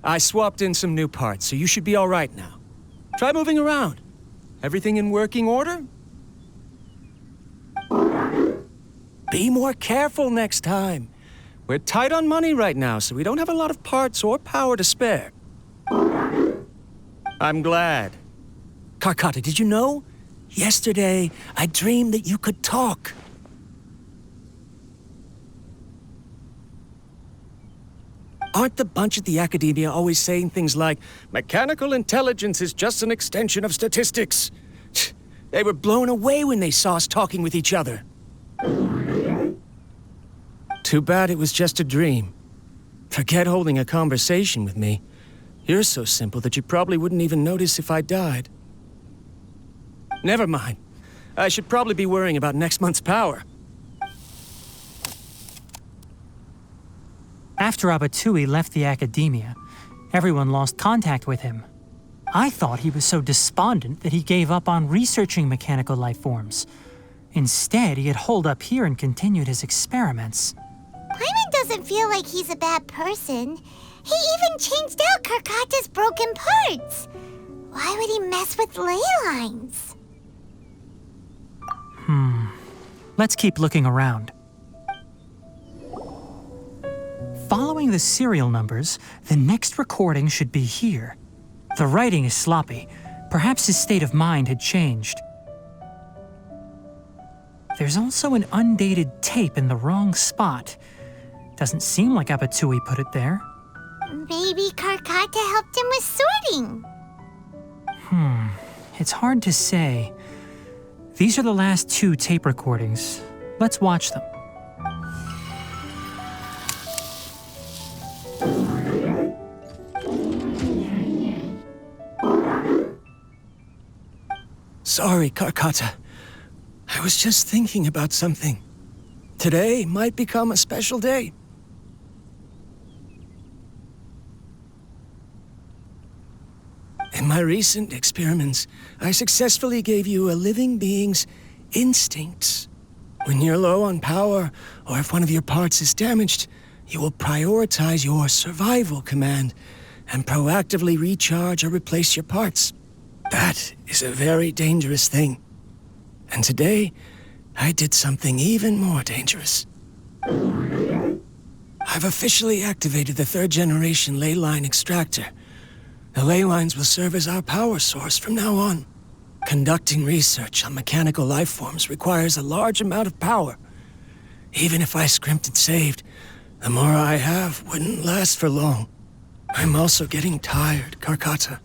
I swapped in some new parts, so you should be all right now. Try moving around. Everything in working order? Be more careful next time. We're tight on money right now, so we don't have a lot of parts or power to spare. I'm glad. Karkata, did you know? Yesterday, I dreamed that you could talk. Aren't the bunch at the Academia always saying things like, mechanical intelligence is just an extension of statistics? They were blown away when they saw us talking with each other. Too bad it was just a dream. Forget holding a conversation with me. You're so simple that you probably wouldn't even notice if I died. Never mind. I should probably be worrying about next month's power. After Abatui left the Academia, everyone lost contact with him. I thought he was so despondent that he gave up on researching mechanical life forms. Instead, he had holed up here and continued his experiments. Paimon doesn't feel like he's a bad person. He even changed out Karkata's broken parts. Why would he mess with ley lines? Let's keep looking around. Following the serial numbers, the next recording should be here. The writing is sloppy. Perhaps his state of mind had changed. There's also an undated tape in the wrong spot. Doesn't seem like Abatui put it there. Maybe Karkata helped him with sorting. It's hard to say. These are the last 2 tape recordings. Let's watch them. Sorry, Karkata. I was just thinking about something. Today might become a special day. In my recent experiments, I successfully gave you a living being's instincts. When you're low on power, or if one of your parts is damaged, you will prioritize your survival command and proactively recharge or replace your parts. That is a very dangerous thing. And today, I did something even more dangerous. I've officially activated the 3rd generation ley line extractor. The ley lines will serve as our power source from now on. Conducting research on mechanical life forms requires a large amount of power. Even if I scrimped and saved, the more I have wouldn't last for long. I'm also getting tired, Karkata.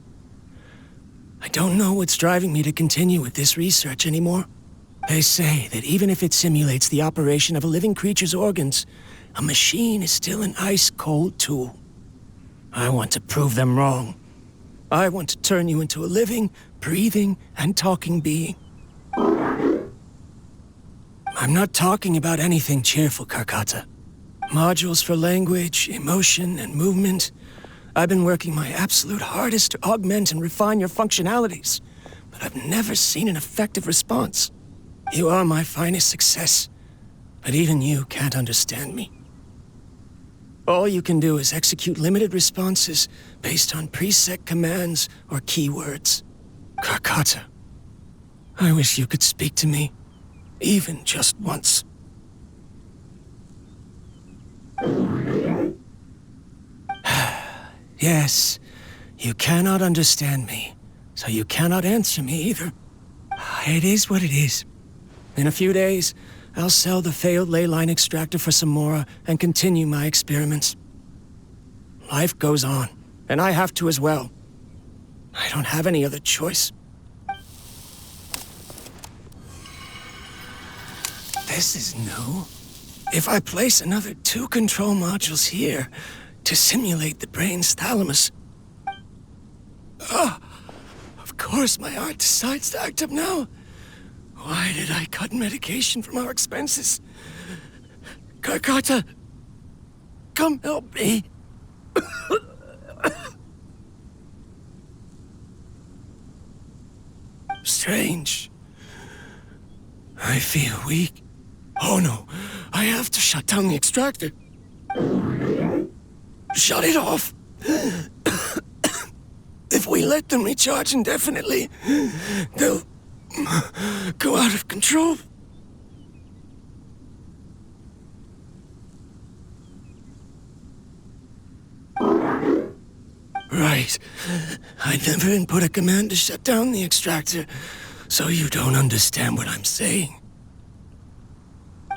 I don't know what's driving me to continue with this research anymore. They say that even if it simulates the operation of a living creature's organs, a machine is still an ice-cold tool. I want to prove them wrong. I want to turn you into a living, breathing, and talking being. I'm not talking about anything cheerful, Karkata. Modules for language, emotion, and movement. I've been working my absolute hardest to augment and refine your functionalities, but I've never seen an effective response. You are my finest success, but even you can't understand me. All you can do is execute limited responses based on preset commands or keywords. Karkata, I wish you could speak to me, even just once. Yes, you cannot understand me, so you cannot answer me either. It is what it is. In a few days, I'll sell the failed ley line extractor for some more and continue my experiments. Life goes on, and I have to as well. I don't have any other choice. This is new. If I place another 2 control modules here to simulate the brain's thalamus... Of course my heart decides to act up now. Why did I cut medication from our expenses? Karkata, come help me. Strange. I feel weak. Oh no, I have to shut down the extractor. Shut it off. If we let them recharge indefinitely, they'll go out of control. Right. I never input a command to shut down the extractor, so you don't understand what I'm saying.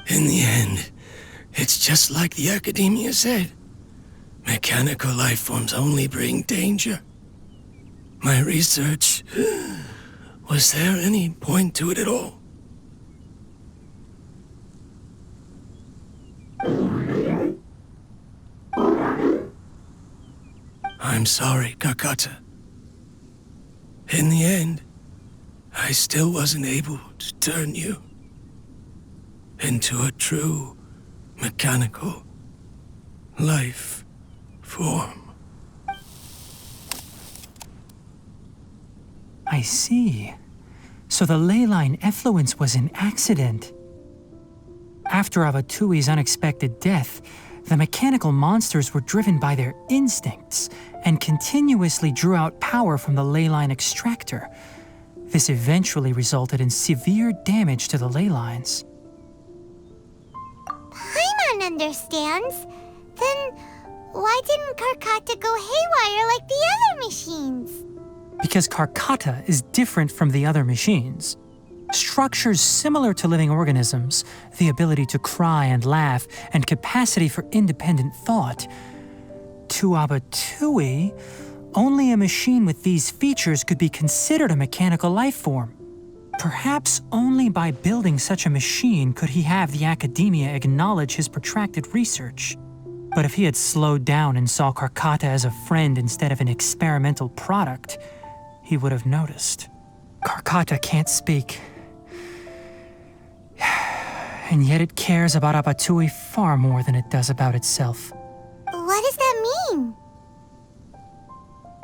In the end, it's just like the Academia said. Mechanical life forms only bring danger. My research... Was there any point to it at all? I'm sorry, Karkata. In the end, I still wasn't able to turn you into a true mechanical life form. I see. So the ley line effluence was an accident. After Avatui's unexpected death, the mechanical monsters were driven by their instincts and continuously drew out power from the ley line extractor. This eventually resulted in severe damage to the ley lines. Paimon understands. Then why didn't Karkata go haywire like the other machines? Because Karkata is different from the other machines. Structures similar to living organisms, the ability to cry and laugh, and capacity for independent thought. To Abatui, only a machine with these features could be considered a mechanical life form. Perhaps only by building such a machine could he have the Academia acknowledge his protracted research. But if he had slowed down and saw Karkata as a friend instead of an experimental product, he would have noticed. Karkata can't speak. And yet it cares about Abatui far more than it does about itself. What does that mean?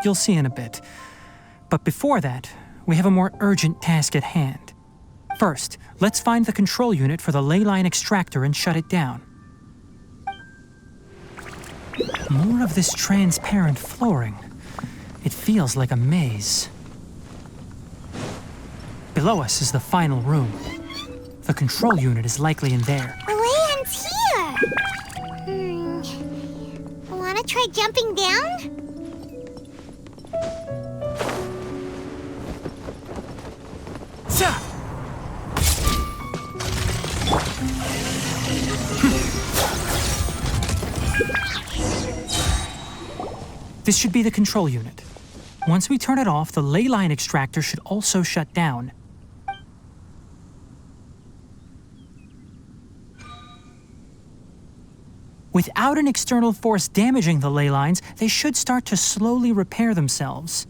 You'll see in a bit. But before that, we have a more urgent task at hand. First, let's find the control unit for the ley line extractor and shut it down. More of this transparent flooring. It feels like a maze. Below us is the final room. The control unit is likely in there. The way ends here. Wanna try jumping down? This should be the control unit. Once we turn it off, the ley line extractor should also shut down. Without an external force damaging the ley lines, they should start to slowly repair themselves.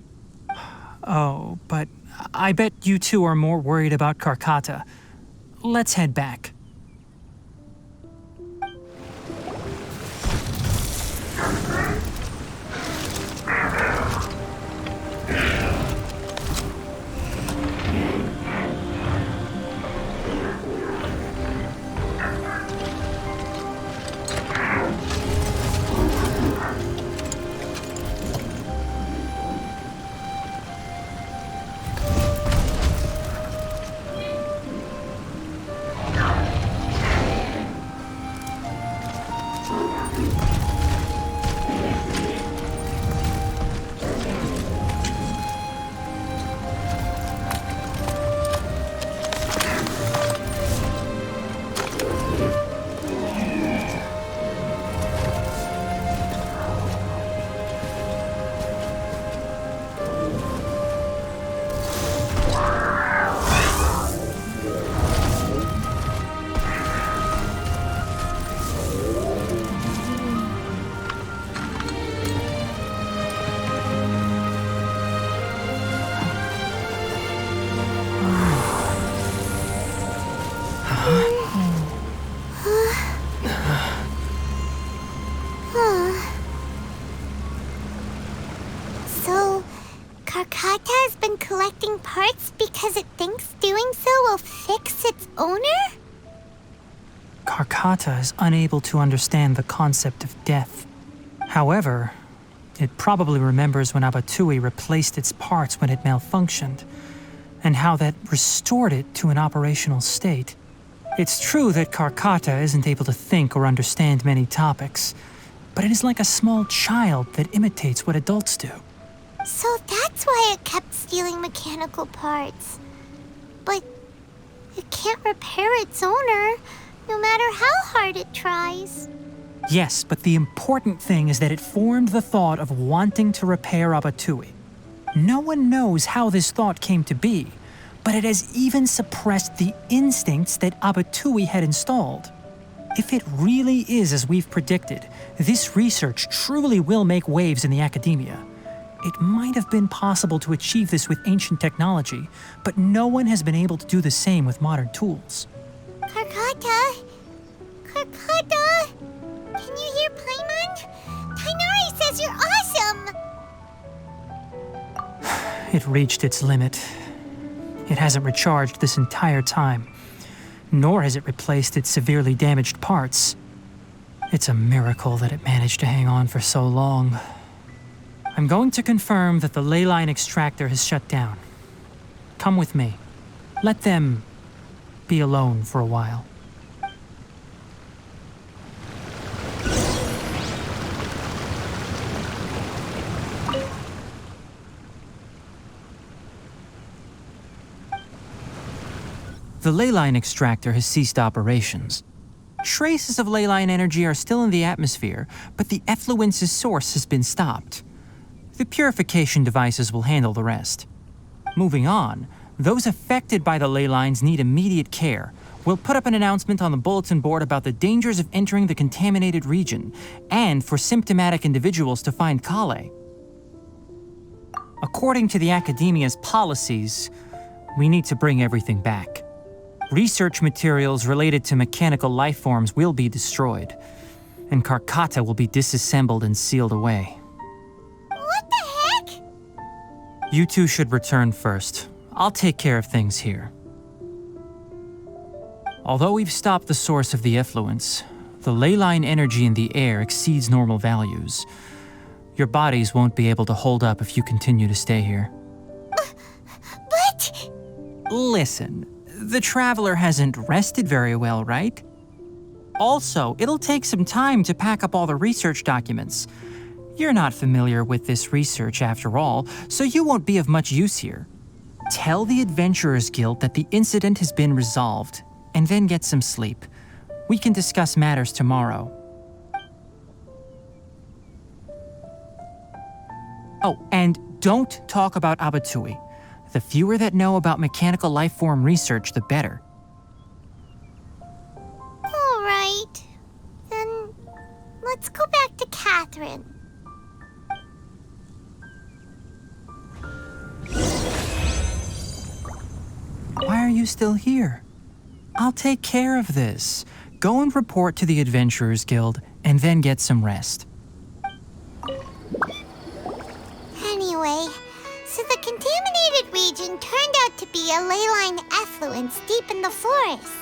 Oh, but I bet you two are more worried about Karkata. Let's head back. Karkata has been collecting parts because it thinks doing so will fix its owner? Karkata is unable to understand the concept of death. However, it probably remembers when Abatui replaced its parts when it malfunctioned, and how that restored it to an operational state. It's true that Karkata isn't able to think or understand many topics, but it is like a small child that imitates what adults do. So that's why it kept stealing mechanical parts. But it can't repair its owner, no matter how hard it tries. Yes, but the important thing is that it formed the thought of wanting to repair Abatui. No one knows how this thought came to be, but it has even suppressed the instincts that Abatui had installed. If it really is as we've predicted, this research truly will make waves in the academia. It might have been possible to achieve this with ancient technology, but no one has been able to do the same with modern tools. Karkata? Karkata? Can you hear Paimon? Tainari says you're awesome! It reached its limit. It hasn't recharged this entire time, nor has it replaced its severely damaged parts. It's a miracle that it managed to hang on for so long. I'm going to confirm that the ley line extractor has shut down. Come with me. Let them be alone for a while. The ley line extractor has ceased operations. Traces of ley line energy are still in the atmosphere, but the effluence's source has been stopped. The purification devices will handle the rest. Moving on, those affected by the ley lines need immediate care. We'll put up an announcement on the bulletin board about the dangers of entering the contaminated region, and for symptomatic individuals to find Kale. According to the Academia's policies, we need to bring everything back. Research materials related to mechanical life forms will be destroyed, and Karkata will be disassembled and sealed away. What the heck? You two should return first. I'll take care of things here. Although we've stopped the source of the effluence, the ley line energy in the air exceeds normal values. Your bodies won't be able to hold up if you continue to stay here. But... Listen. The Traveler hasn't rested very well, right? Also, it'll take some time to pack up all the research documents. You're not familiar with this research after all, so you won't be of much use here. Tell the Adventurers Guild that the incident has been resolved, and then get some sleep. We can discuss matters tomorrow. Oh, and don't talk about Abatui. The fewer that know about mechanical life form research, the better. All right. Then let's go back to Catherine. Why are you still here? I'll take care of this. Go and report to the Adventurers Guild, and then get some rest. Anyway, so the contaminated region turned out to be a ley line effluence deep in the forest.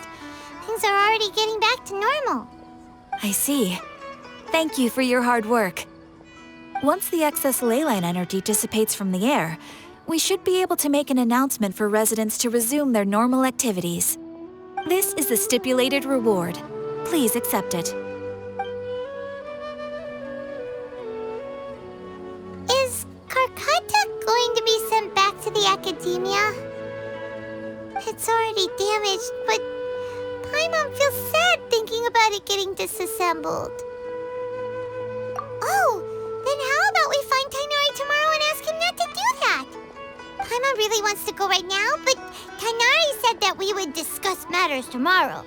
Things are already getting back to normal. I see. Thank you for your hard work. Once the excess ley line energy dissipates from the air, we should be able to make an announcement for residents to resume their normal activities. This is the stipulated reward. Please accept it. Is Karkata going to be sent back to the Academia? It's already damaged, but Paimon feels sad thinking about it getting disassembled. Oh, then how about we find Tainari tomorrow and ask him not to do that? Paimon really wants to go right now, but Tainari said that we would discuss matters tomorrow.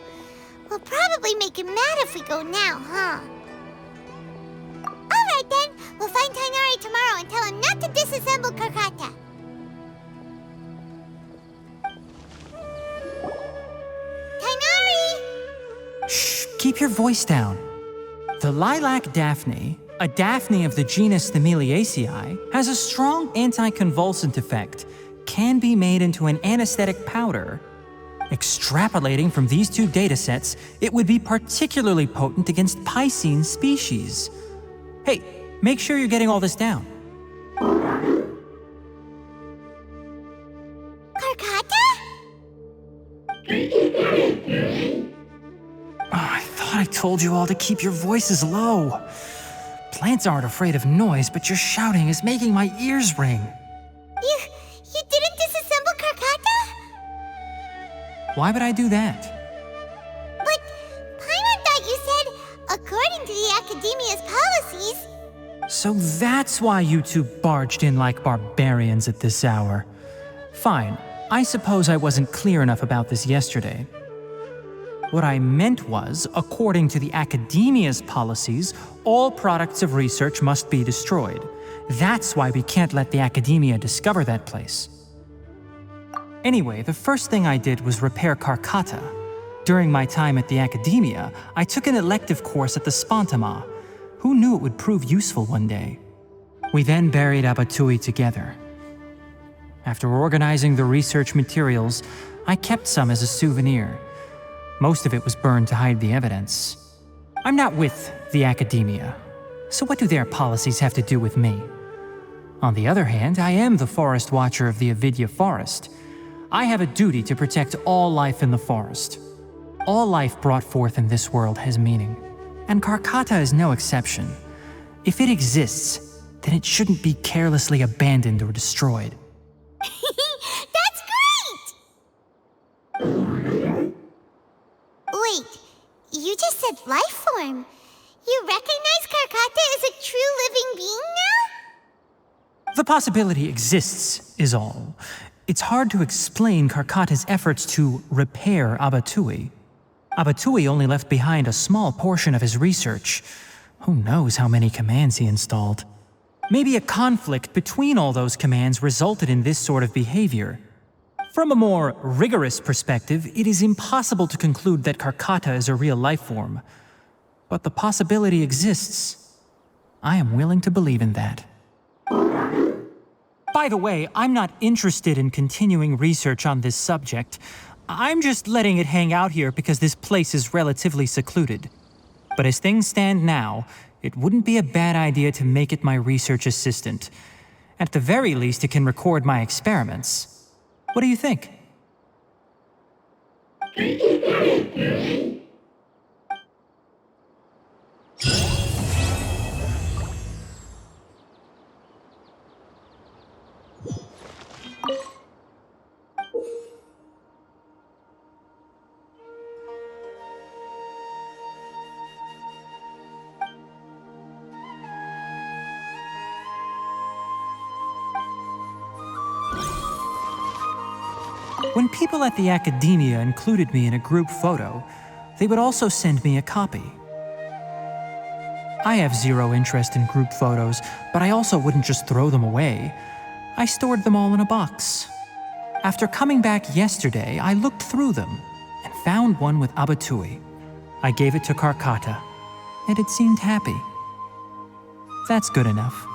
We'll probably make him mad if we go now, huh? Alright then, we'll find Tainari tomorrow and tell him not to disassemble Karkata. Tainari! Shh, keep your voice down. The Lilac Daphne, A Daphne of the genus Thameliaceae has a strong anticonvulsant effect, can be made into an anesthetic powder. Extrapolating from these two datasets, it would be particularly potent against Piscine species. Hey, make sure you're getting all this down. Karkata? I thought I told you all to keep your voices low. Plants aren't afraid of noise, but your shouting is making my ears ring. You didn't disassemble Karkata? Why would I do that? But Paimon thought you said, according to the Academia's policies... So that's why you two barged in like barbarians at this hour. Fine, I suppose I wasn't clear enough about this yesterday. What I meant was, according to the Academia's policies, all products of research must be destroyed. That's why we can't let the Academia discover that place. Anyway, the first thing I did was repair Karkata. During my time at the Academia, I took an elective course at the Spontama. Who knew it would prove useful one day? We then buried Abatui together. After organizing the research materials, I kept some as a souvenir. Most of it was burned to hide the evidence. I'm not with the Academia, so what do their policies have to do with me? On the other hand, I am the Forest Watcher of the Avidya Forest. I have a duty to protect all life in the forest. All life brought forth in this world has meaning, and Karkata is no exception. If it exists, then it shouldn't be carelessly abandoned or destroyed. That's great! Wait, you just said life form. You recognize Karkata as a true living being now? The possibility exists, is all. It's hard to explain Karkata's efforts to repair Abatui. Abatui only left behind a small portion of his research. Who knows how many commands he installed? Maybe a conflict between all those commands resulted in this sort of behavior. From a more rigorous perspective, it is impossible to conclude that Karkata is a real life form. But the possibility exists. I am willing to believe in that. By the way, I'm not interested in continuing research on this subject. I'm just letting it hang out here because this place is relatively secluded. But as things stand now, it wouldn't be a bad idea to make it my research assistant. At the very least, it can record my experiments. What do you think? When people at the Academia included me in a group photo, they would also send me a copy. I have zero interest in group photos, but I also wouldn't just throw them away. I stored them all in a box. After coming back yesterday, I looked through them and found one with Abatui. I gave it to Karkata, and it seemed happy. That's good enough.